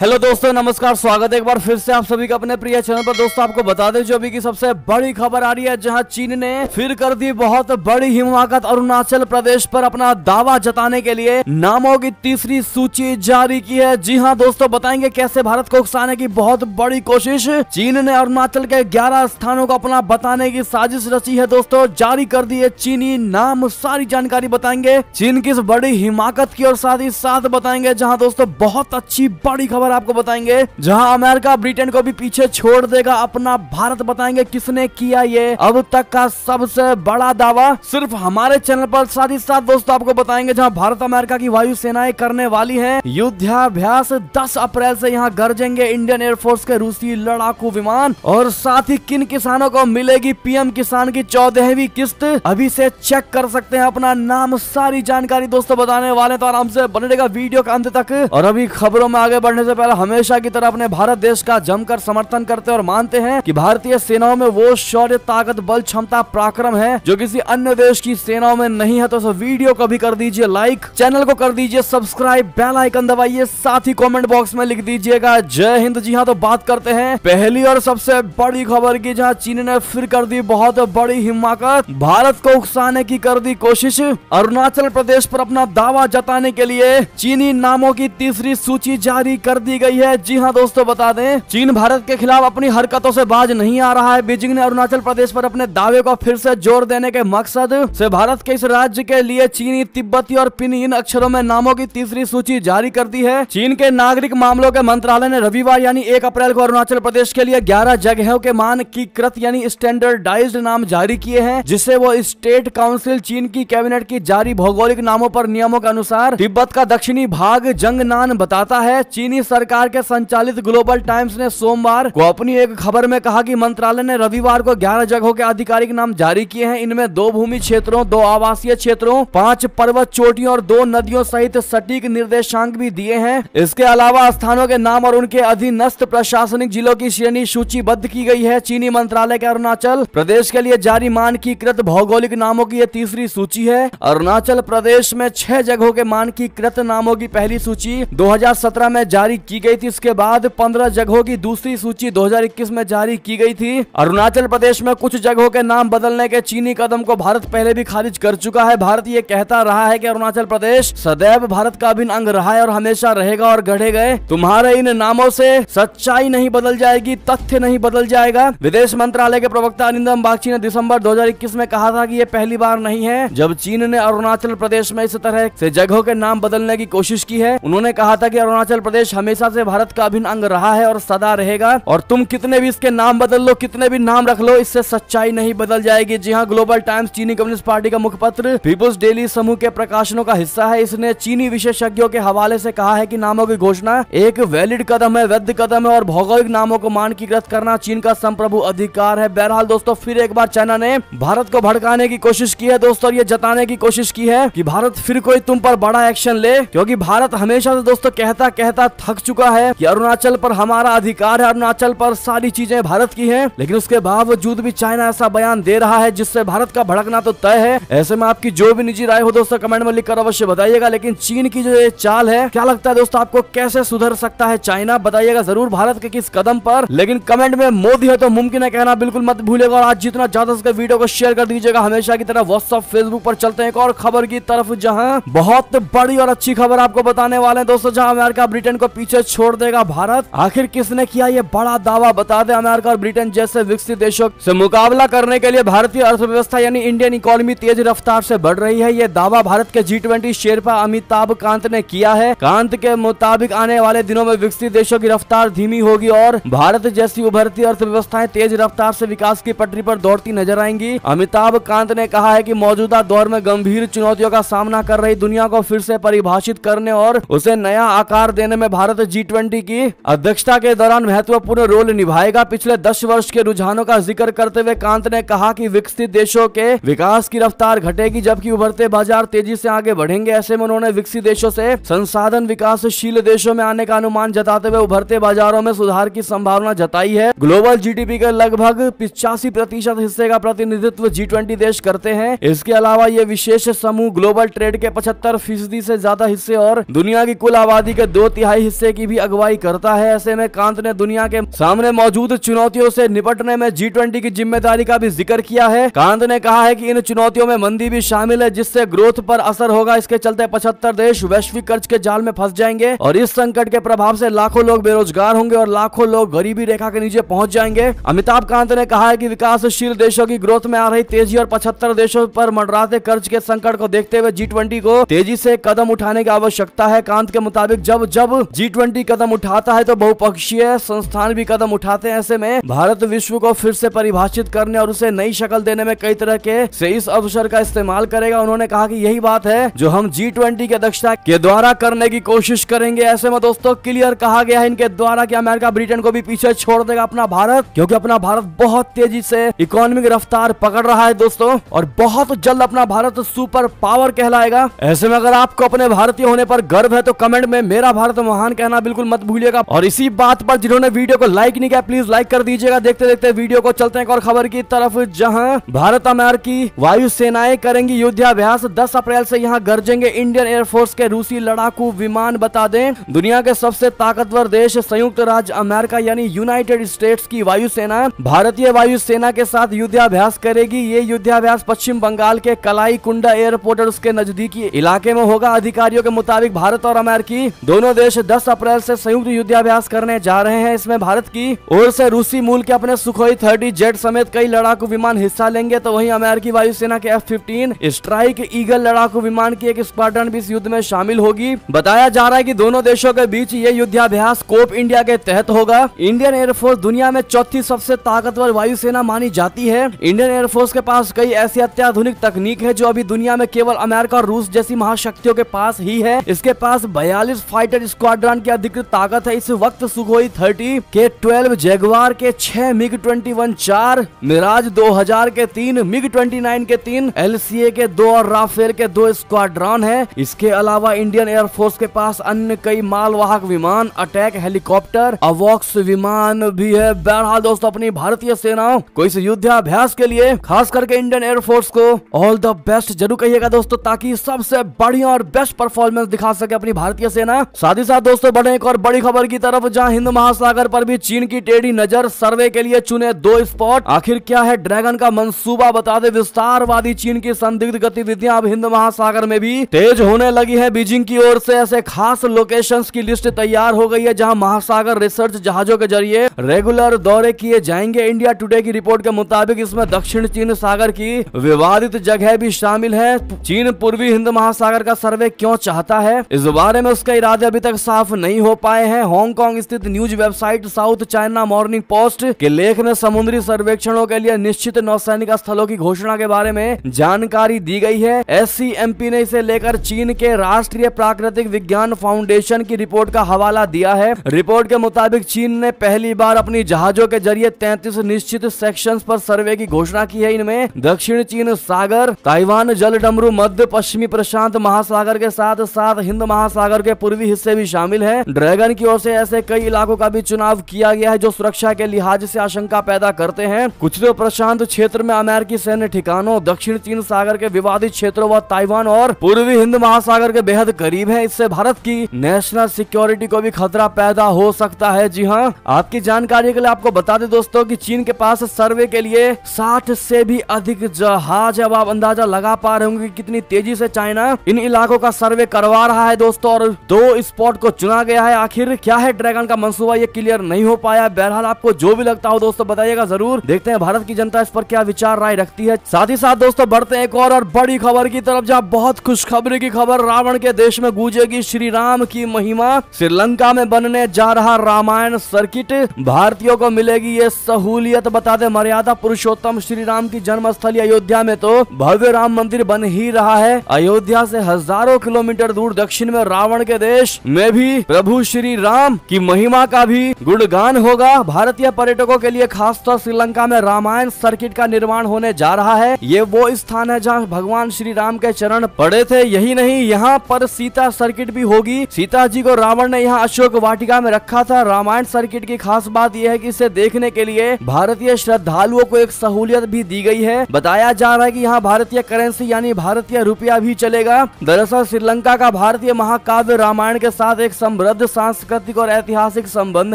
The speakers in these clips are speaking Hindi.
हेलो दोस्तों, नमस्कार। स्वागत है एक बार फिर से आप सभी का अपने प्रिय चैनल पर। दोस्तों आपको बता दें जो अभी की सबसे बड़ी खबर आ रही है, जहां चीन ने फिर कर दी बहुत बड़ी हिमाकत। अरुणाचल प्रदेश पर अपना दावा जताने के लिए नामों की तीसरी सूची जारी की है। जी हां दोस्तों, बताएंगे कैसे भारत को उकसाने की बहुत बड़ी कोशिश चीन ने अरुणाचल के 11 स्थानों को अपना बताने की साजिश रची है। दोस्तों जारी कर दी है चीनी नाम, सारी जानकारी बताएंगे चीन की इस बड़ी हिमाकत की, और साथ ही साथ बताएंगे जहाँ दोस्तों बहुत अच्छी बड़ी खबर आपको बताएंगे, जहां अमेरिका ब्रिटेन को भी पीछे छोड़ देगा अपना भारत। बताएंगे किसने किया ये अब तक का सबसे बड़ा दावा सिर्फ हमारे चैनल पर। साथ ही साथ दोस्तों आपको बताएंगे जहां भारत अमेरिका की वायु सेनाएं करने वाली हैं युद्धाभ्यास। 10 अप्रैल से यहां गरजेंगे इंडियन एयरफोर्स के रूसी लड़ाकू विमान। और साथ ही किन किसानों को मिलेगी पीएम किसान की 14वीं किस्त, अभी से चेक कर सकते हैं अपना नाम। सारी जानकारी दोस्तों बताने वाले, तो आराम से बने रहेगा वीडियो का अंत तक। और अभी खबरों में आगे बढ़ने से पहले हमेशा की तरह अपने भारत देश का जमकर समर्थन करते और मानते हैं कि भारतीय सेनाओं में वो शौर्य, ताकत, बल, क्षमता, पराक्रम है जो किसी अन्य देश की सेनाओं में नहीं है। तो इस वीडियो को भी कर दीजिए लाइक, चैनल को कर दीजिए सब्सक्राइब, बेल आइकन दबाइए, साथ ही कमेंट बॉक्स में लिख दीजिएगा जय हिंद। जी हाँ, तो बात करते हैं पहली और सबसे बड़ी खबर की, जहाँ चीन ने फिर कर दी बहुत बड़ी हिमाकत। भारत को उकसाने की कर दी कोशिश। अरुणाचल प्रदेश पर अपना दावा जताने के लिए चीनी नामों की तीसरी सूची जारी कर दी गई है। जी हाँ दोस्तों, बता दें चीन भारत के खिलाफ अपनी हरकतों से बाज नहीं आ रहा है। बीजिंग ने अरुणाचल प्रदेश पर अपने दावे को फिर से जोर देने के मकसद से भारत के इस राज्य के लिए चीनी, तिब्बती और पिनयिन अक्षरों में नामों की तीसरी सूची जारी कर दी है। चीन के नागरिक मामलों के मंत्रालय ने रविवार यानी 1 अप्रैल को अरुणाचल प्रदेश के लिए 11 जगहों के मानकीकृत यानी स्टैंडर्डाइज्ड नाम जारी किए हैं, जिससे वो स्टेट काउंसिल चीन की कैबिनेट की जारी भौगोलिक नामों पर नियमों के अनुसार तिब्बत का दक्षिणी भाग जंगनान बताता है। चीनी सरकार के संचालित ग्लोबल टाइम्स ने सोमवार को अपनी एक खबर में कहा कि मंत्रालय ने रविवार को 11 जगहों के आधिकारिक नाम जारी किए हैं। इनमें 2 भूमि क्षेत्रों, 2 आवासीय क्षेत्रों, 5 पर्वत चोटियों और 2 नदियों सहित सटीक निर्देशांक भी दिए हैं। इसके अलावा स्थानों के नाम और उनके अधीनस्थ प्रशासनिक जिलों की श्रेणी सूचीबद्ध की गई है। चीनी मंत्रालय के अरुणाचल प्रदेश के लिए जारी मानकीकृत भौगोलिक नामों की यह तीसरी सूची है। अरुणाचल प्रदेश में 6 जगहों के मानकीकृत नामों की पहली सूची 2017 में जारी की गई थी। इसके बाद 15 जगहों की दूसरी सूची 2021 में जारी की गई थी। अरुणाचल प्रदेश में कुछ जगहों के नाम बदलने के चीनी कदम को भारत पहले भी खारिज कर चुका है। भारत ये कहता रहा है कि अरुणाचल प्रदेश सदैव भारत का अभिन्न अंग रहा है और हमेशा रहेगा, और गढ़े गए तुम्हारे इन नामों से सच्चाई नहीं बदल जाएगी, तथ्य नहीं बदल जाएगा। विदेश मंत्रालय के प्रवक्ता अरिंदम बागची ने दिसंबर 2021 में कहा था कि ये पहली बार नहीं है जब चीन ने अरुणाचल प्रदेश में इस तरह से जगहों के नाम बदलने की कोशिश की है। उन्होंने कहा था कि अरुणाचल प्रदेश हमेशा से भारत का अभिन्न अंग रहा है और सदा रहेगा, और तुम कितने भी इसके नाम बदल लो, कितने भी नाम रख लो, इससे सच्चाई नहीं बदल जाएगी। जी हाँ, ग्लोबल टाइम्स चीनी कम्युनिस्ट पार्टी का मुखपत्र पीपुल्स डेली समूह के प्रकाशनों का हिस्सा है। इसने चीनी विशेषज्ञों के हवाले से कहा है कि नामों की घोषणा एक वैलिड कदम है, वैध कदम है, और भौगोलिक नामों को मानकीकृत करना चीन का संप्रभु अधिकार है। बहरहाल दोस्तों, फिर एक बार चाइना ने भारत को भड़काने की कोशिश की है दोस्तों, ये जताने की कोशिश की है कि भारत फिर कोई तुम पर बड़ा एक्शन ले, क्योंकि भारत हमेशा से दोस्तों कहता कहता थक चुका है कि अरुणाचल पर हमारा अधिकार है, अरुणाचल पर सारी चीजें भारत की हैं। लेकिन उसके बावजूद भी चाइना ऐसा बयान दे रहा है जिससे भारत का भड़कना तो तय है। ऐसे में आपकी जो भी निजी राय हो दोस्तों कमेंट में लिखकर अवश्य बताइएगा। लेकिन चीन की जो ये चाल है, क्या लगता है दोस्तों आपको, कैसे सुधर सकता है चाइना? बताइएगा जरूर भारत के किस कदम पर। लेकिन कमेंट में मोदी है तो मुमकिन है कहना बिल्कुल मत भूलिएगा। और आज जितना ज्यादा इसके वीडियो को शेयर कर दीजिएगा। हमेशा की तरह व्हाट्सएप, फेसबुक पर चलते हैं एक और खबर की तरफ, जहाँ बहुत बड़ी और अच्छी खबर आपको बताने वाले हैं दोस्तों, जहाँ अमेरिका ब्रिटेन को पीछे छोड़ देगा भारत। आखिर किसने किया ये बड़ा दावा, बता दें। अमेरिका और ब्रिटेन जैसे विकसित देशों से मुकाबला करने के लिए भारतीय अर्थव्यवस्था यानी इंडियन इकोनॉमी तेज रफ्तार से बढ़ रही है। ये दावा भारत के G20 शेरपा अमिताभ कांत ने किया है। कांत के मुताबिक आने वाले दिनों में विकसित देशों की रफ्तार धीमी होगी और भारत जैसी उभरती अर्थव्यवस्थाएं तेज रफ्तार से विकास की पटरी पर दौड़ती नजर आएंगी। अमिताभ कांत ने कहा है कि मौजूदा दौर में गंभीर चुनौतियों का सामना कर रही दुनिया को फिर से परिभाषित करने और उसे नया आकार देने में भारत G20 की अध्यक्षता के दौरान महत्वपूर्ण रोल निभाएगा। पिछले 10 वर्ष के रुझानों का जिक्र करते हुए कांत ने कहा कि विकसित देशों के विकास की रफ्तार घटेगी जबकि उभरते बाजार तेजी से आगे बढ़ेंगे। ऐसे में उन्होंने विकसित देशों से संसाधन विकासशील देशों में आने का अनुमान जताते हुए उभरते बाजारों में सुधार की संभावना जताई है। ग्लोबल जीडीपी के लगभग 85% हिस्से का प्रतिनिधित्व G20 देश करते हैं। इसके अलावा ये विशेष समूह ग्लोबल ट्रेड के 75% से ज्यादा हिस्से और दुनिया की कुल आबादी के 2/3 हिस्से हिस्से की भी अगुवाई करता है। ऐसे में कांत ने दुनिया के सामने मौजूद चुनौतियों से निपटने में G20 की जिम्मेदारी का भी जिक्र किया है। कांत ने कहा है कि इन चुनौतियों में मंदी भी शामिल है, जिससे ग्रोथ पर असर होगा। इसके चलते 75 देश वैश्विक कर्ज के जाल में फंस जाएंगे और इस संकट के प्रभाव से लाखों लोग बेरोजगार होंगे और लाखों लोग गरीबी रेखा के नीचे पहुंच जाएंगे। अमिताभ कांत ने कहा है कि विकासशील देशों की ग्रोथ में आ रही तेजी और 75 देशों पर मंडराते कर्ज के संकट को देखते हुए G20 को तेजी से कदम उठाने की आवश्यकता है। कांत के मुताबिक जब G20 कदम उठाता है तो बहुपक्षीय संस्थान भी कदम उठाते हैं। ऐसे में भारत विश्व को फिर से परिभाषित करने और उसे नई शक्ल देने में कई तरह के से इस अवसर का इस्तेमाल करेगा। उन्होंने कहा कि यही बात है जो हम G20 के अध्यक्षता के द्वारा करने की कोशिश करेंगे। ऐसे में दोस्तों क्लियर कहा गया है इनके द्वारा कि अमेरिका ब्रिटेन को भी पीछे छोड़ देगा अपना भारत, क्योंकि अपना भारत बहुत तेजी से इकोनॉमिक रफ्तार पकड़ रहा है दोस्तों, और बहुत जल्द अपना भारत सुपर पावर कहलाएगा। ऐसे में अगर आपको अपने भारतीय होने पर गर्व है तो कमेंट में मेरा भारत महान कहना बिल्कुल मत भूलिएगा। और इसी बात पर जिन्होंने वीडियो को लाइक नहीं किया प्लीज लाइक कर दीजिएगा। देखते देखते वीडियो को चलते हैं एक और खबर की तरफ, जहां भारत अमेरिकी वायु सेनाएं करेंगी युद्धाभ्यास। 10 अप्रैल से यहां गरजेंगे इंडियन एयरफोर्स के रूसी लड़ाकू विमान। बता दें दुनिया के सबसे ताकतवर देश संयुक्त राज्य अमेरिका यानी यूनाइटेड स्टेट्स की वायुसेना भारतीय वायुसेना के साथ युद्धाभ्यास करेगी। ये युद्धाभ्यास पश्चिम बंगाल के कलाई कुंडा एयरपोर्ट और उसके नजदीकी इलाके में होगा। अधिकारियों के मुताबिक भारत और अमेरिकी दोनों देश 10 अप्रैल से संयुक्त युद्धाभ्यास करने जा रहे हैं। इसमें भारत की ओर से रूसी मूल के अपने सुखोई 30 जेट समेत कई लड़ाकू विमान हिस्सा लेंगे, तो वहीं अमेरिकी वायुसेना के F-15 स्ट्राइक ईगल लड़ाकू विमान की एक स्क्वाड्रन भी इस युद्ध में शामिल होगी। बताया जा रहा है कि दोनों देशों के बीच ये युद्धाभ्यास कोप इंडिया के तहत होगा। इंडियन एयरफोर्स दुनिया में चौथी सबसे ताकतवर वायुसेना मानी जाती है। इंडियन एयरफोर्स के पास कई ऐसी अत्याधुनिक तकनीक है जो अभी दुनिया में केवल अमेरिका और रूस जैसी महाशक्तियों के पास ही है। इसके पास 42 फाइटर स्क्वाड्रन की अधिकृत ताकत है। इस वक्त सुखोई 30 के 12 जगुआर के 6 MiG-21 4, मिराज 2000 के 3, MiG-29 के 3, LCA के 2 और राफेल के 2 स्क्वाड्रन है। इसके अलावा इंडियन एयरफोर्स के पास अन्य कई मालवाहक विमान, अटैक हेलीकॉप्टर, अवॉक्स विमान भी है। बहरहाल दोस्तों अपनी भारतीय सेनाओं को इस युद्धाभ्यास के लिए खास करके इंडियन एयरफोर्स को ऑल द बेस्ट जरूर कहिएगा दोस्तों, ताकि सबसे बढ़िया और बेस्ट परफॉर्मेंस दिखा सके अपनी भारतीय सेना। साथ ही साथ दोस्तों बढ़े एक और बड़ी खबर की तरफ, जहां हिंद महासागर पर भी चीन की टेढ़ी नजर। सर्वे के लिए चुने 2 स्पॉट। आखिर क्या है ड्रैगन का मंसूबा, बता दे विस्तारवादी चीन की संदिग्ध गतिविधियां अब हिंद महासागर में भी तेज होने लगी है। बीजिंग की ओर से ऐसे खास लोकेशंस की लिस्ट तैयार हो गई है जहां महासागर रिसर्च जहाजों के जरिए रेगुलर दौरे किए जाएंगे। इंडिया टुडे की रिपोर्ट के मुताबिक इसमें दक्षिण चीन सागर की विवादित जगह भी शामिल है। चीन पूर्वी हिंद महासागर का सर्वे क्यों चाहता है, इस बारे में उसके इरादे अभी तक साफ नहीं हो पाए हैं। हांगकांग स्थित news website south China morning post के लेख में समुद्री सर्वेक्षणों के लिए निश्चित नौसैनिक स्थलों की घोषणा के बारे में जानकारी दी गई है। SCMP ने इसे लेकर चीन के राष्ट्रीय प्राकृतिक विज्ञान फाउंडेशन की रिपोर्ट का हवाला दिया है। रिपोर्ट के मुताबिक चीन ने पहली बार अपनी जहाजों के जरिए 33 निश्चित सेक्शंस पर सर्वे की घोषणा की है। इनमें दक्षिण चीन सागर, ताइवान जलडमरू, मध्य पश्चिमी प्रशांत महासागर के साथ साथ हिंद महासागर के पूर्वी हिस्से भी शामिल है। ड्रैगन की ओर से ऐसे कई इलाकों का भी चुनाव किया गया है जो सुरक्षा के लिहाज से आशंका पैदा करते हैं। कुछ तो प्रशांत क्षेत्र में अमेरिकी सैन्य ठिकानों, दक्षिण चीन सागर के विवादित क्षेत्रों व ताइवान और पूर्वी हिंद महासागर के बेहद करीब है। इससे भारत की नेशनल सिक्योरिटी को भी खतरा पैदा हो सकता है। जी हाँ, आपकी जानकारी के लिए आपको बता दें दोस्तों कि चीन के पास सर्वे के लिए 60 से भी अधिक जहाज। अब आप अंदाजा लगा पा रहे होंगे कि कितनी तेजी से चाइना इन इलाकों का सर्वे करवा रहा है दोस्तों, और 2 स्पॉट को चुना गया है। आखिर क्या है ड्रैगन का मंसूबा, ये क्लियर नहीं हो पाया। बहरहाल आपको जो भी लगता हो दोस्तों बताइएगा जरूर। देखते हैं भारत की जनता इस पर क्या विचार राय रखती है। साथ ही साथ दोस्तों बढ़ते हैं एक और बड़ी खबर की तरफ, जहां बहुत खुशखबरी की खबर, रावण के देश में गूंजेगी श्री राम की महिमा। श्रीलंका में बनने जा रहा रामायण सर्किट, भारतीयों को मिलेगी ये सहूलियत। बता दें मर्यादा पुरुषोत्तम श्री राम की जन्मस्थली अयोध्या में तो भव्य राम मंदिर बन ही रहा है। अयोध्या से हजारों किलोमीटर दूर दक्षिण में रावण के देश में भी प्रभु श्री राम की महिमा का भी गुणगान होगा। भारतीय पर्यटकों के लिए खासतौर श्रीलंका में रामायण सर्किट का निर्माण होने जा रहा है। ये वो स्थान है जहां भगवान श्री राम के चरण पड़े थे। यही नहीं, यहाँ पर सीता सर्किट भी होगी। सीता जी को रावण ने यहाँ अशोक वाटिका में रखा था। रामायण सर्किट की खास बात यह है कि इसे देखने के लिए भारतीय श्रद्धालुओं को एक सहूलियत भी दी गई है। बताया जा रहा है कि यहाँ भारतीय करेंसी यानी भारतीय रुपया भी चलेगा। दरअसल श्रीलंका का भारतीय महाकाव्य रामायण के साथ एक समृद्ध सांस्कृतिक और ऐतिहासिक संबंध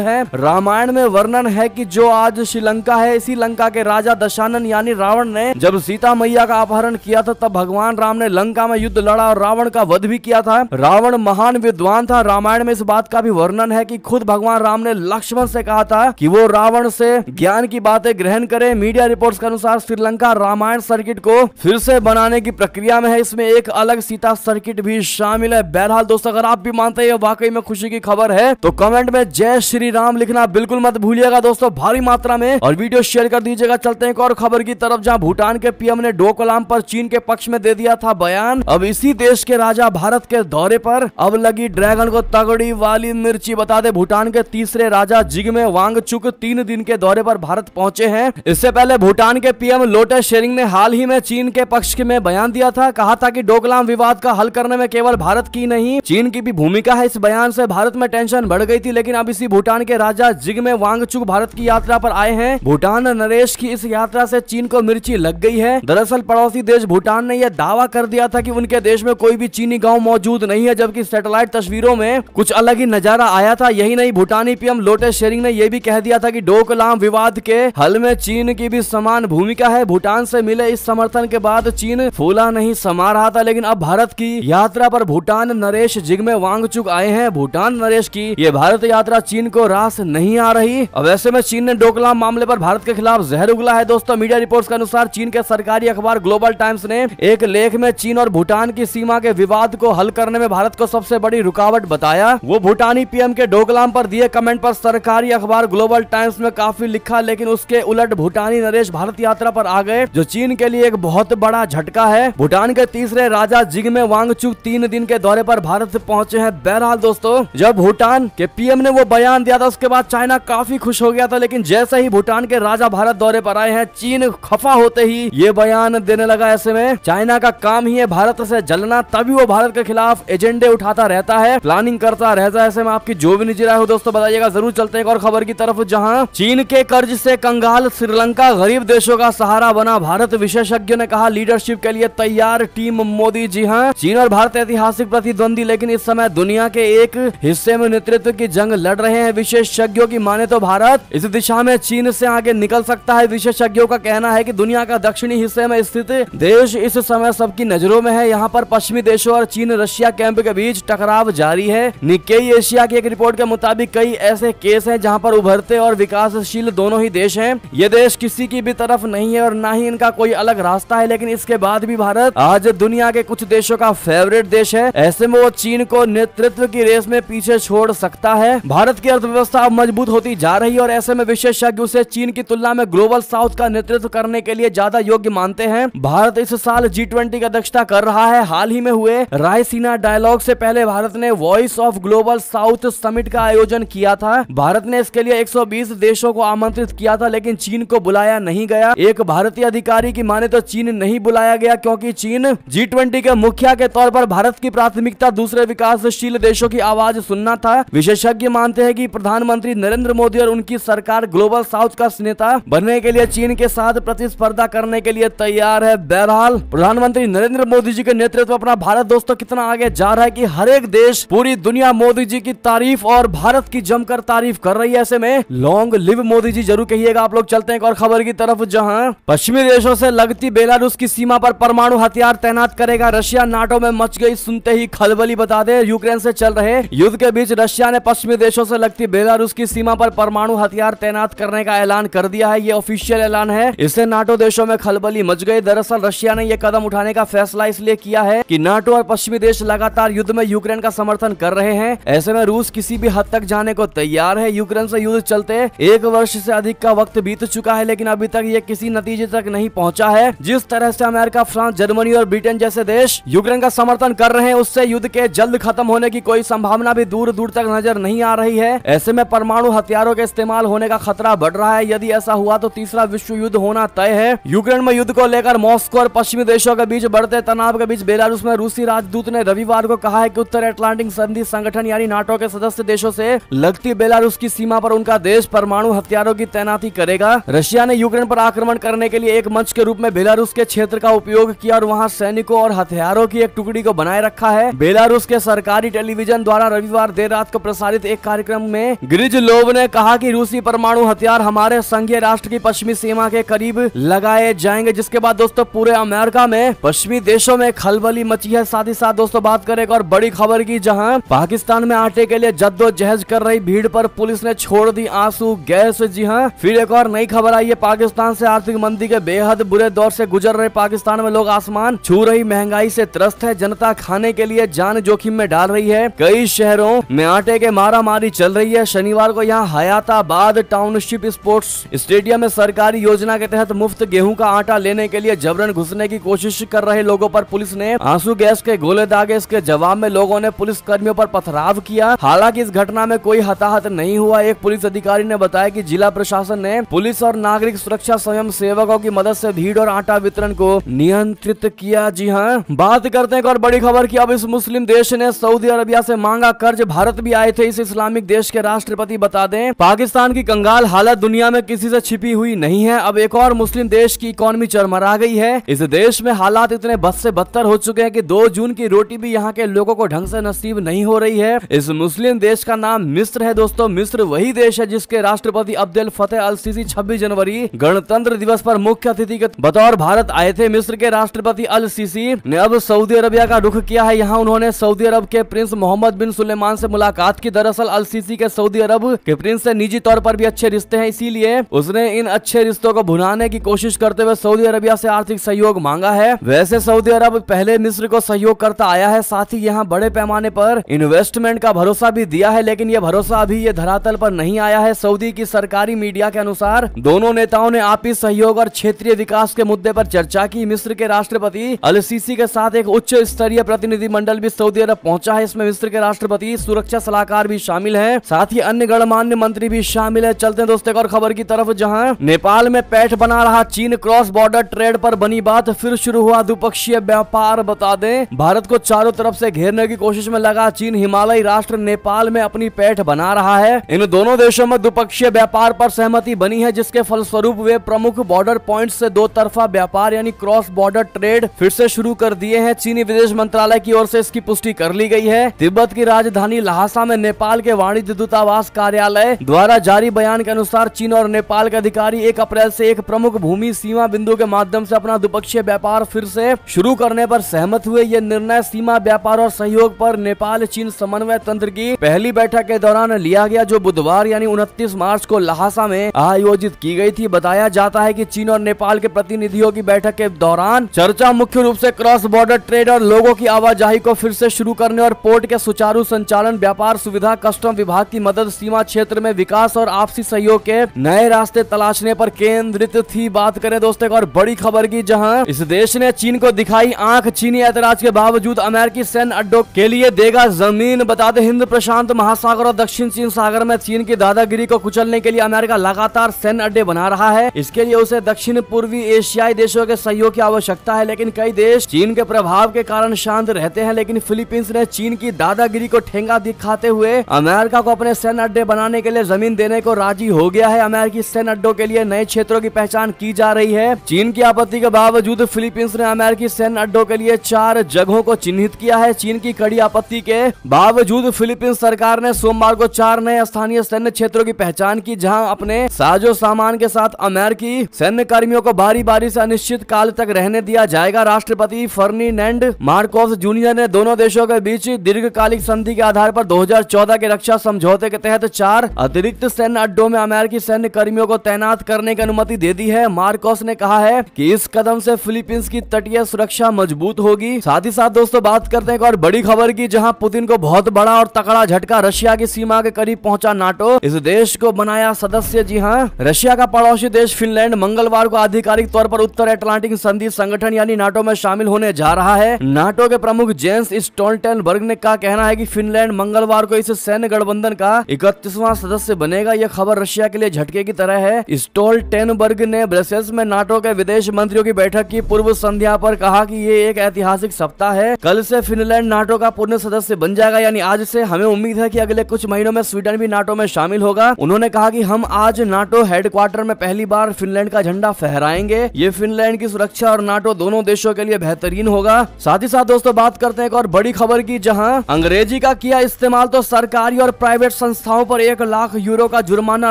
है। रामायण में वर्णन है कि जो आज श्रीलंका है, इसी लंका के राजा दशानन यानी रावण ने जब सीता मैया का अपहरण किया था, तब भगवान राम ने लंका में युद्ध लड़ा और रावण का वध भी किया था। रावण महान विद्वान था। रामायण में इस बात का भी वर्णन है कि खुद भगवान राम ने लक्ष्मण से कहा था कि वो रावण से ज्ञान की बातें ग्रहण करे। मीडिया रिपोर्ट्स के अनुसार श्रीलंका रामायण सर्किट को फिर से बनाने की प्रक्रिया में है। इसमें एक अलग सीता सर्किट भी शामिल है। बहरहाल दोस्तों, अगर आप भी मानते हैं वाकई में खुशी की खबर है तो कमेंट में जय श्री राम लिखना बिल्कुल मत भूलिएगा दोस्तों, भारी मात्रा में, और वीडियो शेयर कर दीजिएगा। चलते हैं एक और खबर की तरफ, जहां भूटान के पीएम ने डोकलाम पर चीन के पक्ष में दे दिया था बयान। अब इसी देश के राजा भारत के दौरे पर अब लगी ड्रैगन को तगड़ी वाली मिर्ची। बता दे, भूटान के तीसरे राजा जिग्मे वांगचुक 3 दिन के दौरे पर भारत पहुंचे हैं। इससे पहले भूटान के पीएम लोटे शेरिंग ने हाल ही में चीन के पक्ष में बयान दिया था। कहा था कि डोकलाम विवाद का हल करने में केवल भारत की नहीं, चीन की भी भूमिका है। इस बयान से भारत में टेंशन बढ़ गई थी, लेकिन अब इसी भूटान के राजा जिग्मे वांगचुक भारत की यात्रा पर आए हैं। भूटान नरेश की इस यात्रा से चीन को मिर्ची लग गई है। दरअसल पड़ोसी देश भूटान ने यह दावा कर दिया था कि उनके देश में कोई भी चीनी गांव मौजूद नहीं है, जबकि सैटेलाइट तस्वीरों में कुछ अलग ही नजारा आया था। यही नहीं, भूटानी पीएम लोटे शेरिंग ने यह भी कह दिया था कि डोकलाम विवाद के हल में चीन की भी समान भूमिका है। भूटान से मिले इस समर्थन के बाद चीन फूला नहीं समा रहा था, लेकिन अब भारत की यात्रा पर भूटान नरेश जिग्मे वांगचुक आए हैं। भूटान नरेश की ये भारत यात्रा चीन को रास नहीं आ रही। अब ऐसे में चीन ने डोकलाम मामले पर भारत के खिलाफ जहर उगला है। दोस्तों, मीडिया रिपोर्ट्स के अनुसार चीन के सरकारी अखबार ग्लोबल टाइम्स ने एक लेख में चीन और भूटान की सीमा के विवाद को हल करने में भारत को सबसे बड़ी रुकावट बताया। वो भूटानी पीएम के डोकलाम पर दिए कमेंट पर सरकारी अखबार ग्लोबल टाइम्स में काफी लिखा, लेकिन उसके उलट भूटानी नरेश भारत यात्रा पर आ गए, जो चीन के लिए एक बहुत बड़ा झटका है। भूटान के तीसरे राजा जिग्मे वांगचुक 3 दिन के दौरे पर भारत पहुंचे हैं। बहरहाल दोस्तों, जब भूटान के पीएम ने वो बयान दिया था, उसके बाद चाइना काफी खुश हो गया था, लेकिन जैसे ही भूटान के राजा भारत दौरे पर आए हैं, चीन खफा होते ही ये बयान देने लगा। ऐसे में चाइना का काम ही है भारत से जलना, तभी वो भारत के खिलाफ एजेंडे उठाता रहता है, प्लानिंग करता रहता है। ऐसे में आपकी जो भी निजी राय हो दोस्तों बताइएगा जरूर। चलते हैं एक और खबर की तरफ, जहां चीन के कर्ज से कंगाल श्रीलंका गरीब देशों का सहारा बना भारत। विशेषज्ञों ने कहा लीडरशिप के लिए तैयार टीम मोदी। जी हां, चीन और भारत ऐतिहासिक प्रतिद्वंदी, लेकिन इस समय दुनिया के एक हिस्से में नेतृत्व की जंग लड़ रहे हैं। विशेषज्ञों की माने तो भारत इस दिशा में चीन से आगे निकल सकता है। विशेषज्ञों का कहना है कि दुनिया का दक्षिणी हिस्से में स्थित देश इस समय सबकी नजरों में है। यहाँ पर पश्चिमी देशों और चीन रशिया कैंप के बीच टकराव जारी है। निक्केई एशिया की एक रिपोर्ट के मुताबिक कई ऐसे केस हैं जहाँ पर उभरते और विकासशील दोनों ही देश हैं। ये देश किसी की भी तरफ नहीं है और ना ही इनका कोई अलग रास्ता है, लेकिन इसके बाद भी भारत आज दुनिया के कुछ देशों का फेवरेट देश है। ऐसे में वो चीन को नेतृत्व की रेस में पीछे छोड़ सकता है। भारत की अर्थव्यवस्था अब मजबूत होती जा रही है और ऐसे में विशेषज्ञ उसे चीन की तुलना में ग्लोबल साउथ का नेतृत्व करने के लिए ज्यादा योग्य मानते हैं। भारत इस साल G20 की अध्यक्षता कर रहा है। हाल ही में हुए रायसीना डायलॉग से पहले भारत ने voice of global south summit का आयोजन किया था। भारत ने इसके लिए 120 देशों को आमंत्रित किया था, लेकिन चीन को बुलाया नहीं गया। एक भारतीय अधिकारी की माने तो चीन नहीं बुलाया गया क्योंकि चीन G20 के मुखिया के तौर पर भारत की प्राथमिकता दूसरे विकासशील देशों की आवाज सुनना था। विशेषज्ञ मानते हैं कि प्रधानमंत्री नरेंद्र मोदी और उनकी सरकार ग्लोबल साउथ का नेता बनने के लिए चीन के साथ प्रतिस्पर्धा करने के लिए तैयार है। बहरहाल प्रधानमंत्री नरेंद्र मोदी जी के नेतृत्व अपना भारत दोस्तों कितना आगे जा रहा है कि हर एक देश, पूरी दुनिया मोदी जी की तारीफ और भारत की जमकर तारीफ कर रही है। ऐसे में लॉन्ग लिव मोदी जी जरूर कहिएगा आप लोग। चलते हैं एक और खबर की तरफ, जहां पश्चिमी देशों से लगती बेलारूस की सीमा पर परमाणु हथियार तैनात करेगा रशिया। नाटो में मच गई सुनते ही खलबली। बता दें, यूक्रेन से चल रहे युद्ध के बीच रशिया ने पश्चिमी देशों से लगती बेलारूस की सीमा पर परमाणु हथियार तैनात करने का ऐलान कर दिया है। ये ऑफिशियल ऐलान है। इससे नाटो देशों में खलबली मच गई। दरअसल रशिया ने यह कदम उठाने का फैसला इसलिए किया है कि नाटो और पश्चिमी देश लगातार युद्ध में यूक्रेन का समर्थन कर रहे हैं। ऐसे में रूस किसी भी हद तक जाने को तैयार है। यूक्रेन से युद्ध चलते 1 वर्ष से अधिक का वक्त बीत चुका है, लेकिन अभी तक ये किसी नतीजे तक नहीं पहुंचा है। जिस तरह से अमेरिका, फ्रांस, जर्मनी और ब्रिटेन जैसे देश यूक्रेन का समर्थन कर रहे हैं, उससे युद्ध के जल्द खत्म होने की कोई संभावना भी दूर दूर तक नजर नहीं आ रही है। ऐसे में परमाणु हथियारों के इस्तेमाल होने का खतरा बढ़ रहा है। यदि ऐसा हुआ तो तीसरा विश्व युद्ध होना तय है। यूक्रेन में युद्ध को लेकर मॉस्को और पश्चिमी देशों के बीच बढ़ते तनाव के बीच बेलारूस में रूसी राजदूत ने रविवार को कहा है कि उत्तर अटलांटिक संधि संगठन यानी नाटो के सदस्य देशों से लगती बेलारूस की सीमा पर उनका देश परमाणु हथियारों की तैनाती करेगा। रशिया ने यूक्रेन पर आक्रमण करने के लिए एक मंच के रूप में बेलारूस के क्षेत्र का उपयोग किया और वहां सैनिकों और हथियारों की एक टुकड़ी को बनाए रखा है। बेलारूस के सरकारी टेलीविजन द्वारा द्वारा रविवार देर रात को प्रसारित एक कार्यक्रम में ग्रिजलोव ने कहा कि रूसी परमाणु हथियार हमारे संघीय राष्ट्र की पश्चिमी सीमा के करीब लगाए जाएंगे, जिसके बाद दोस्तों पूरे अमेरिका में पश्चिमी देशों में खलबली मची है। साथ ही साथ दोस्तों बात करें एक और बड़ी खबर की, जहां पाकिस्तान में आटे के लिए जद्दोजहद कर रही भीड़ पर पुलिस ने छोड़ दी आंसू गैस। जी हां, फिर एक और नई खबर आई है। पाकिस्तान से आर्थिक मंदी के बेहद बुरे दौर से गुजर रहे पाकिस्तान में लोग आसमान छू रही महंगाई से त्रस्त है। जनता खाने के लिए जान जोखिम में डाल रही है। कई शहरों में आटे के मारामारी चल रही है। शनिवार को यहाँ हयाताबाद टाउनशिप स्पोर्ट्स स्टेडियम में सरकारी योजना के तहत मुफ्त गेहूं का आटा लेने के लिए जबरन घुसने की कोशिश कर रहे लोगों पर पुलिस ने आंसू गैस के गोले दागे। इसके जवाब में लोगों ने पुलिस कर्मियों पर पथराव किया। हालांकि इस घटना में कोई हताहत नहीं हुआ। एक पुलिस अधिकारी ने बताया कि जिला प्रशासन ने पुलिस और नागरिक सुरक्षा स्वयं सेवकों की मदद से भीड़ और आटा वितरण को नियंत्रित किया। जी हाँ, बात करते हैं और बड़ी खबर की। अब इस मुस्लिम देश ने सऊदी अरबिया से मांगा कर्ज। भारत भी आए थे इस इस्लामिक देश के राष्ट्रपति। बता दें, पाकिस्तान की कंगाल हालत दुनिया में किसी से छिपी हुई नहीं है। अब एक और मुस्लिम देश की इकोनॉमी चरमरा गई है। इस देश में हालात इतने बद से बदतर हो चुके हैं कि 2 जून की रोटी भी यहाँ के लोगों को ढंग से नसीब नहीं हो रही है। इस मुस्लिम देश का नाम मिस्र है। दोस्तों, मिस्र वही देश है जिसके राष्ट्रपति अब्देल फतेह अल सीसी 26 जनवरी गणतंत्र दिवस पर मुख्य अतिथि के बतौर भारत आए थे। मिस्र के राष्ट्रपति अल सीसी ने अब सऊदी अरबिया का रुख किया है। यहाँ उन्होंने सऊदी अरब के प्रिंस मोहम्मद बिन सुलेमान से मुलाकात की। दरअसल अल सीसी के सऊदी अरब के प्रिंस से निजी तौर पर भी अच्छे रिश्ते हैं, इसीलिए उसने इन अच्छे रिश्तों को भुनाने की कोशिश करते हुए सऊदी अरबिया से आर्थिक सहयोग मांगा है। वैसे सऊदी अरब पहले मिस्र को सहयोग करता आया है, साथ ही यहाँ बड़े पैमाने पर इन्वेस्टमेंट का भरोसा भी दिया है, लेकिन यह भरोसा अभी ये धरातल पर नहीं आया है। सऊदी की सरकारी मीडिया के अनुसार दोनों नेताओं ने आपसी सहयोग और क्षेत्रीय विकास के मुद्दे पर चर्चा की। मिस्र के राष्ट्रपति अल सीसी के साथ एक उच्च स्तरीय प्रतिनिधि मंडल भी सऊदी अरब पहुंचा है। इसमें मिस्र के राष्ट्रपति, सुरक्षा सलाहकार भी शामिल है, साथ ही अन्य गणमान्य मंत्री भी शामिल है। चलते हैं दोस्तों एक और खबर की तरफ, जहां नेपाल में पैठ बना रहा चीन। क्रॉस बॉर्डर ट्रेड पर बनी बात, फिर शुरू हुआ द्विपक्षीय व्यापार। बता दें, भारत को चारों तरफ से घेरने की कोशिश में लगा चीन हिमालयी राष्ट्र नेपाल में अपनी पैठ बना रहा है। इन दोनों देशों में द्विपक्षीय व्यापार पर सहमति बनी है, जिसके फलस्वरूप वे प्रमुख बॉर्डर पॉइंट से 2 तरफा व्यापार यानी क्रॉस बॉर्डर ट्रेड फिर से शुरू कर दिए हैं। चीनी विदेश मंत्रालय की ओर से इसकी पुष्टि कर ली गई है। तिब्बत की राजधानी लहासा में नेपाल के वाणिज्य दूतावास कार्यालय द्वारा जारी बयान के अनुसार चीन और नेपाल के अधिकारी 1 अप्रैल से एक प्रमुख भूमि सीमा बिंदु के माध्यम से अपना द्विपक्षीय व्यापार फिर से शुरू करने पर सहमत हुए। ये निर्णय सीमा व्यापार और सहयोग पर नेपाल चीन समन्वय तंत्र की पहली बैठक के दौरान लिया गया, जो बुधवार यानी 29 मार्च को लहासा में आयोजित की गई थी। बताया जाता है कि चीन और नेपाल के प्रतिनिधियों की बैठक के दौरान चर्चा मुख्य रूप से क्रॉस बॉर्डर ट्रेड और लोगों की आवाजाही को फिर से शुरू करने और पोर्ट के सुचारू संचालन, व्यापार सुविधा, कस्टम विभाग की मदद, सीमा क्षेत्र में विकास और आपसी सहयोग के नए रास्ते तलाशने पर केंद्रित थी। बात करें दोस्तों और बड़ी खबर की, जहां इस देश ने चीन को दिखाई आंख। चीनी ऐतराज के बावजूद अमेरिकी सैन्य अड्डों के लिए देगा जमीन। बता दें, हिंद प्रशांत महासागर और दक्षिण चीन सागर में चीन की दादागिरी को कुचलने के लिए अमेरिका लगातार सैन्य अड्डे बना रहा है। इसके लिए उसे दक्षिण पूर्वी एशियाई देशों के सहयोग की आवश्यकता है, लेकिन कई देश चीन के प्रभाव के कारण शांत रहते हैं। लेकिन फिलीपींस ने चीन की दादागिरी को ठेंगा दिखाते हुए अमेरिका को अपने सैन्य अड्डे बनाने के लिए जमीन देने को राजी हो गया है। अमेरिकी सैन्य अड्डों के लिए नए क्षेत्रों की पहचान की जा रही है। चीन की आपत्ति के बावजूद फिलीपींस ने अमेरिकी सैन्य अड्डों के लिए 4 जगहों को चिन्हित किया है। चीन की कड़ी आपत्ति के बावजूद फिलीपींस सरकार ने सोमवार को 4 नए स्थानीय सैन्य क्षेत्रों की पहचान की, जहां अपने साजो सामान के साथ अमेरिकी सैन्य कर्मियों को बारी बारी से अनिश्चित काल तक रहने दिया जाएगा। राष्ट्रपति फर्डिनेंड मार्कोस जूनियर ने दोनों देशों के बीच दीर्घकालिक संधि के आधार पर 2014 के रक्षा समझौते के तहत 4 अतिरिक्त सैन्य अड्डों में अमेरिकी सैन्य कर्मियों को तैनात करने की अनुमति दे दी है। मार्कोस ने कहा है कि इस कदम से फिलीपींस की तटीय सुरक्षा मजबूत होगी। साथ ही साथ दोस्तों बात करते हैं और बड़ी खबर की, जहां पुतिन को बहुत बड़ा और तगड़ा झटका। रशिया की सीमा के करीब पहुंचा नाटो, इस देश को बनाया सदस्य। जी हां, रशिया का पड़ोसी देश फिनलैंड मंगलवार को आधिकारिक तौर पर उत्तर अटलांटिक संधि संगठन यानी नाटो में शामिल होने जा रहा है। नाटो के प्रमुख जेंस स्टोल्टेनबर्ग ने का कहना है कि फिनलैंड मंगलवार को इस सैन्य गठबंधन का 31वां सदस्य बनेगा। यह खबर रशिया के लिए झटके की तरह है। स्टोल्टेनबर्ग ने ब्रसेल्स में नाटो के विदेश मंत्रियों की बैठक की पूर्व संध्या पर कहा कि ये एक ऐतिहासिक सप्ताह है। कल से फिनलैंड नाटो का पूर्ण सदस्य बन जाएगा, यानी आज से। हमें उम्मीद है कि अगले कुछ महीनों में स्वीडन भी नाटो में शामिल होगा। उन्होंने कहा कि हम आज नाटो हेडक्वार्टर में पहली बार फिनलैंड का झंडा फहराएंगे। ये फिनलैंड की सुरक्षा और नाटो दोनों देशों के लिए बेहतरीन होगा। साथ ही साथ दोस्तों बात करते हैं एक और बड़ी खबर की, जहां अंग्रेजी अंग्रेजी का किया इस्तेमाल तो सरकारी और प्राइवेट संस्थाओं पर 1 लाख यूरो का जुर्माना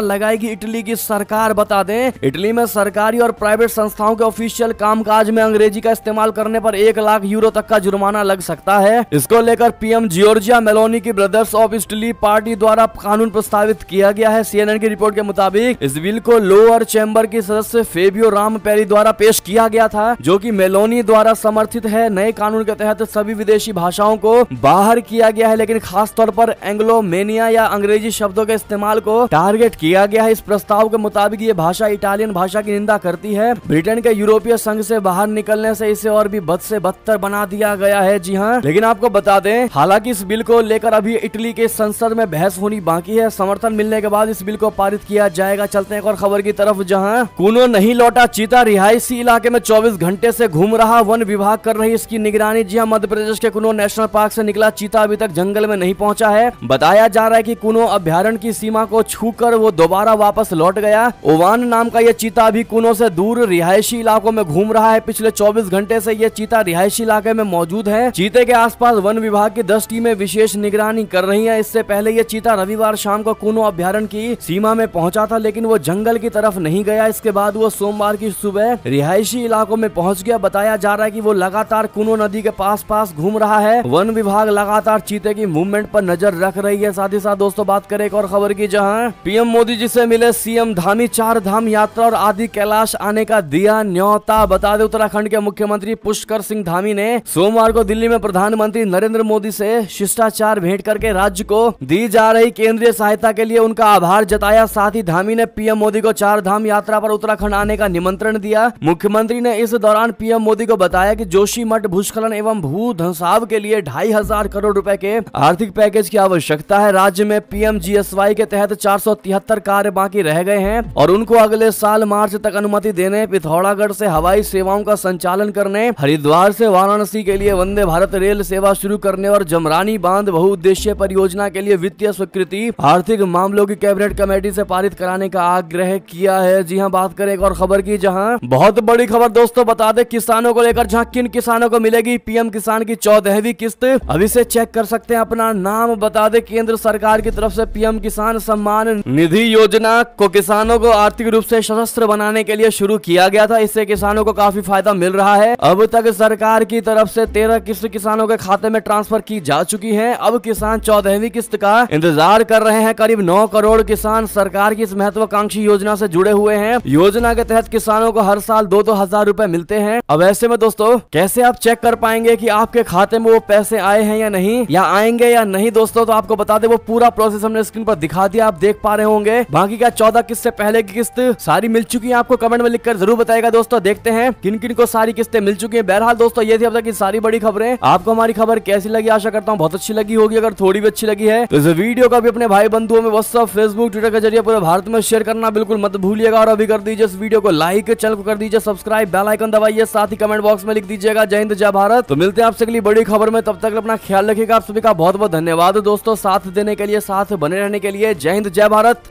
लगाएगी इटली की सरकार। बता दें, इटली में सरकारी और प्राइवेट संस्थाओं के ऑफिशियल कामकाज में अंग्रेजी का इस्तेमाल करने पर 1 लाख यूरो तक का जुर्माना लग सकता है। इसको लेकर पीएम जॉर्जिया मेलोनी की ब्रदर्स ऑफ इटली पार्टी द्वारा कानून प्रस्तावित किया गया है। CNN की रिपोर्ट के मुताबिक इस बिल को लोअर चैम्बर की सदस्य फेबियो रामपेरी द्वारा पेश किया गया था, जो कि मेलोनी द्वारा समर्थित है। नए कानून के तहत सभी विदेशी भाषाओं को बाहर किया गया है, लेकिन खास तौर पर एंग्लोमेनिया या अंग्रेजी शब्दों के इस्तेमाल को टारगेट किया गया है। इस प्रस्ताव के मुताबिक ये भाषा इटालियन भाषा की निंदा करती है। ब्रिटेन के यूरोपीय संघ से बाहर निकलने से इसे और भी बद से बदतर बना दिया गया है। जी हाँ, लेकिन आपको बता दें, हालांकि इस बिल को लेकर अभी इटली के संसद में बहस होनी बाकी है। समर्थन मिलने के बाद इस बिल को पारित किया जाएगा। चलते हैं एक और खबर की तरफ, जहां कूनो नहीं लौटा चीता रिहायशी इलाके में 24 घंटे से घूम रहा, वन विभाग कर रही इसकी निगरानी। जी हाँ, मध्य प्रदेश के कूनो नेशनल पार्क से निकला चीता अभी तक जंगल में नहीं पहुंचा है। बताया जा रहा है कि कूनो अभ्यारण्य की सीमा को छूकर वो दोबारा वापस लौट गया। ओवान नाम का ये चीता अभी कूनो से दूर रिहायशी इलाकों में घूम रहा है। पिछले 24 घंटे से ये चीता रिहायशी इलाके में मौजूद है। चीते के आसपास वन विभाग की 10 टीमें विशेष निगरानी कर रही है। इससे पहले ये चीता रविवार शाम को कूनो अभ्यारण्य की सीमा में पहुंचा था, लेकिन वो जंगल की तरफ नहीं गया। इसके बाद वो सोमवार की सुबह रिहायशी इलाकों में पहुंच गया। बताया जा रहा है कि वो लगातार कूनो नदी के पास घूम रहा है। वन विभाग लगातार चीते की मूवमेंट पर नजर रख रही है। साथ ही साथ दोस्तों बात करें एक और खबर की, जहां पीएम मोदी जी से मिले सीएम धामी। 4 धाम यात्रा और आदि कैलाश आने का दिया न्योता। बता दें, उत्तराखंड के मुख्यमंत्री पुष्कर सिंह धामी ने सोमवार को दिल्ली में प्रधानमंत्री नरेंद्र मोदी से शिष्टाचार भेंट करके राज्य को दी जा रही केंद्रीय सहायता के लिए उनका आभार जताया। साथ ही धामी ने पीएम मोदी को 4 धाम यात्रा पर उत्तराखंड आने का निमंत्रण दिया। मुख्यमंत्री ने इस दौरान पीएम मोदी को बताया कि जोशीमठ भूस्खलन एवं भू धंसाव के लिए 2,500 करोड़ रुपए के आर्थिक पैकेज की आवश्यकता है। राज्य में PMGSY के तहत 473 कार्य बाकी रह गए हैं और उनको अगले साल मार्च तक अनुमति देने, पिथौरागढ़ से हवाई सेवाओं का संचालन करने, हरिद्वार से वाराणसी के लिए वंदे भारत रेल सेवा शुरू करने और जमरानी बांध बहुउद्देशीय परियोजना के लिए वित्तीय स्वीकृति आर्थिक मामलों की कैबिनेट कमेटी से पारित कराने का आग्रह किया है। जी हां, बात करें एक और खबर की, जहां बहुत बड़ी खबर दोस्तों बता दें किसानों को लेकर, जहां किन किसानों को मिलेगी पीएम किसान की 14वीं किस्त। अभी से चेक कर सकते हैं अपना नाम। बता दें, केंद्र सरकार की तरफ से पीएम किसान सम्मान निधि योजना को किसानों को आर्थिक रूप से सशस्त्र बनाने के लिए शुरू किया गया था। इससे किसानों को काफी फायदा मिल रहा है। अब तक सरकार की तरफ से 13 किस्त किसानों के खाते में ट्रांसफर की जा चुकी है। अब किसान 14वीं किस्त का इंतजार कर रहे हैं। करीब 9 करोड़ किसान सरकार की इस महत्वाकांक्षी योजना से जुड़े हुए हैं। योजना के तहत किसानों को हर साल 2-2 हजार रुपए मिलते हैं। अब ऐसे में दोस्तों कैसे आप चेक कर पाएंगे कि आपके खाते में वो पैसे आए हैं या नहीं, या आएंगे या नहीं दोस्तों, तो आपको बता दें वो पूरा प्रोसेस हमने स्क्रीन पर दिखा दिया, आप देख पा रहे होंगे। बाकी का 14 किस्त से पहले की किस्त सारी मिल चुकी है। आपको कमेंट में लिखकर जरूर बताएगा दोस्तों। देखते हैं किन किन को सारी किस्तें मिल चुकी हैं। बहरहाल दोस्तों ये थी अब तक की सारी बड़ी खबरें। आपको हमारी खबर कैसी लगी, आशा करता हूँ बहुत अच्छी लगी होगी। अगर थोड़ी भी अच्छी लगी है तो इस वीडियो को भी अपने भाई बंधुओं में व्हाट्सएप, फेसबुक, ट्विटर के जरिए पूरे भारत में शेयर करना बिल्कुल मत भूलिएगा। और अभी कर दीजिए इस वीडियो को लाइक, चैनल को कर दीजिए सब्सक्राइब, बेल आइकन दबाइए, साथ ही कमेंट बॉक्स में लिख दीजिएगा जय हिंद जय भारत। तो मिलते हैं आपसे अगली बड़ी खबर में, तब तक अपना ख्याल रखिएगा। आप सभी का बहुत बहुत धन्यवाद दोस्तों, साथ देने के लिए, साथ बने रहने के लिए। जय हिंद जय भारत।